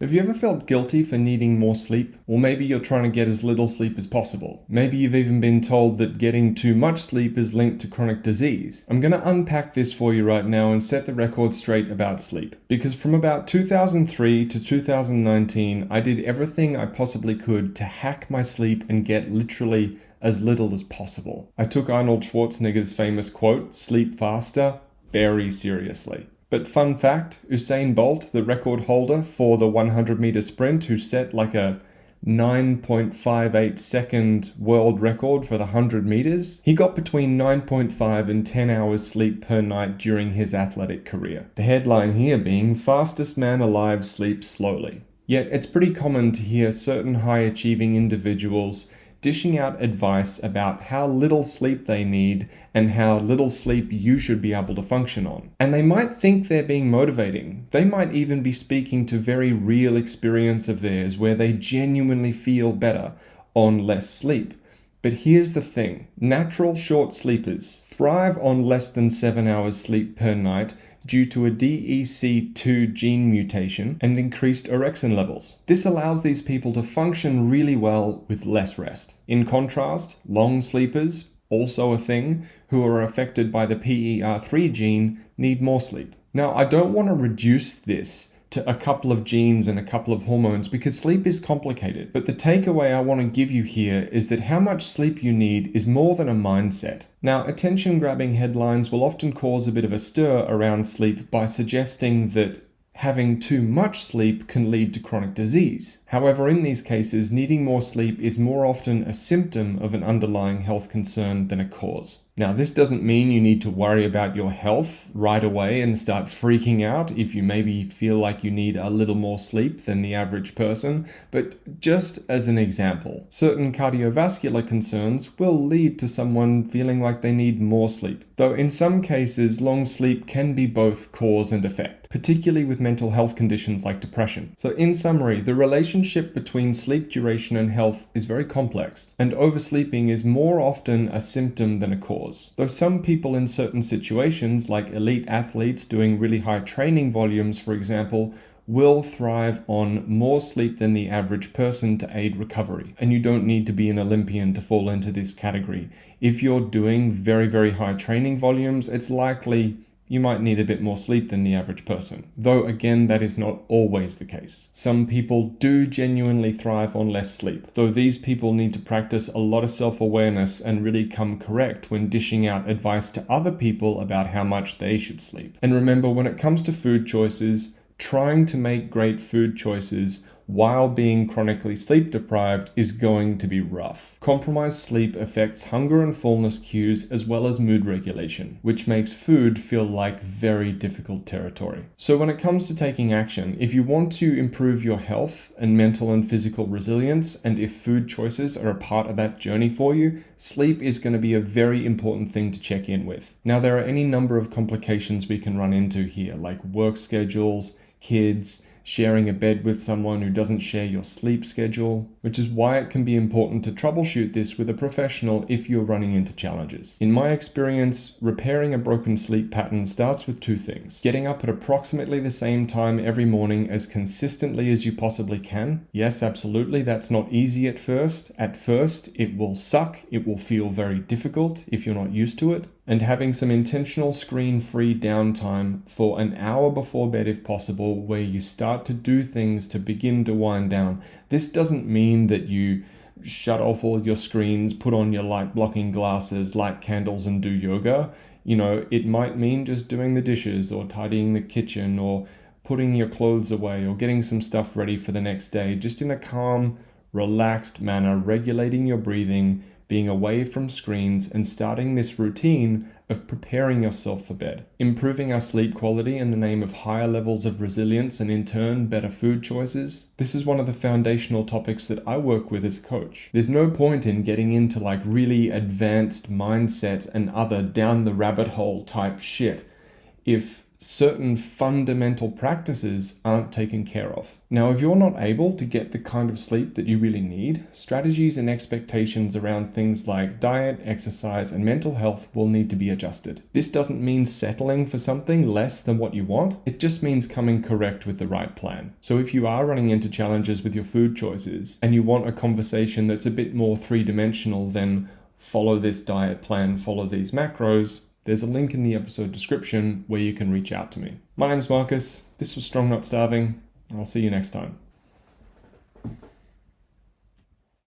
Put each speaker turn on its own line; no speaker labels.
Have you ever felt guilty for needing more sleep? Or maybe you're trying to get as little sleep as possible. Maybe you've even been told that getting too much sleep is linked to chronic disease. I'm going to unpack this for you right now and set the record straight about sleep. Because from about 2003 to 2019, I did everything I possibly could to hack my sleep and get literally as little as possible. I took Arnold Schwarzenegger's famous quote, "Sleep faster," very seriously. But fun fact, Usain Bolt, the record holder for the 100-meter sprint, who set like a 9.58 second world record for the 100 meters, he got between 9.5 and 10 hours sleep per night during his athletic career. The headline here being, "Fastest man alive sleeps slowly." Yet it's pretty common to hear certain high-achieving individuals dishing out advice about how little sleep they need and how little sleep you should be able to function on. And they might think they're being motivating. They might even be speaking to very real experience of theirs where they genuinely feel better on less sleep. But here's the thing, natural short sleepers thrive on less than 7 hours sleep per night due to a DEC2 gene mutation and increased orexin levels. This allows these people to function really well with less rest. In contrast, long sleepers, also a thing, who are affected by the PER3 gene, need more sleep. Now, I don't want to reduce this to a couple of genes and a couple of hormones because sleep is complicated. But the takeaway I want to give you here is that how much sleep you need is more than a mindset. Now, attention-grabbing headlines will often cause a bit of a stir around sleep by suggesting that having too much sleep can lead to chronic disease. However, in these cases, needing more sleep is more often a symptom of an underlying health concern than a cause. Now, this doesn't mean you need to worry about your health right away and start freaking out if you maybe feel like you need a little more sleep than the average person, but just as an example, certain cardiovascular concerns will lead to someone feeling like they need more sleep. Though in some cases, long sleep can be both cause and effect, particularly with mental health conditions like depression. So in summary, the relationship between sleep duration and health is very complex, and oversleeping is more often a symptom than a cause. Though some people in certain situations, like elite athletes doing really high training volumes, for example, will thrive on more sleep than the average person to aid recovery. And you don't need to be an Olympian to fall into this category. If you're doing very, very high training volumes, it's likely you might need a bit more sleep than the average person. Though again, that is not always the case. Some people do genuinely thrive on less sleep, though these people need to practice a lot of self-awareness and really come correct when dishing out advice to other people about how much they should sleep. And remember, when it comes to food choices, trying to make great food choices while being chronically sleep deprived is going to be rough. Compromised sleep affects hunger and fullness cues as well as mood regulation, which makes food feel like very difficult territory. So when it comes to taking action, if you want to improve your health and mental and physical resilience, and if food choices are a part of that journey for you, sleep is going to be a very important thing to check in with. Now, there are any number of complications we can run into here, like work schedules, kids, sharing a bed with someone who doesn't share your sleep schedule, which is why it can be important to troubleshoot this with a professional if you're running into challenges. In my experience, repairing a broken sleep pattern starts with two things: getting up at approximately the same time every morning as consistently as you possibly can. Yes, absolutely, that's not easy at first. At first, it will suck. It will feel very difficult if you're not used to it. And having some intentional screen-free downtime for an hour before bed if possible, where you start to do things to begin to wind down. This doesn't mean that you shut off all your screens, put on your light blocking glasses, light candles and do yoga. You know, it might mean just doing the dishes or tidying the kitchen or putting your clothes away or getting some stuff ready for the next day, just in a calm, relaxed manner, regulating your breathing, being away from screens, and starting this routine of preparing yourself for bed. Improving our sleep quality in the name of higher levels of resilience and in turn better food choices. This is one of the foundational topics that I work with as a coach. There's no point in getting into like really advanced mindset and other down the rabbit hole type shit if certain fundamental practices aren't taken care of. Now, if you're not able to get the kind of sleep that you really need, strategies and expectations around things like diet, exercise, and mental health will need to be adjusted. This doesn't mean settling for something less than what you want, it just means coming correct with the right plan. So if you are running into challenges with your food choices and you want a conversation that's a bit more three-dimensional than follow this diet plan, follow these macros, there's a link in the episode description where you can reach out to me. My name's Marcus. This was Strong Not Starving. I'll see you next time.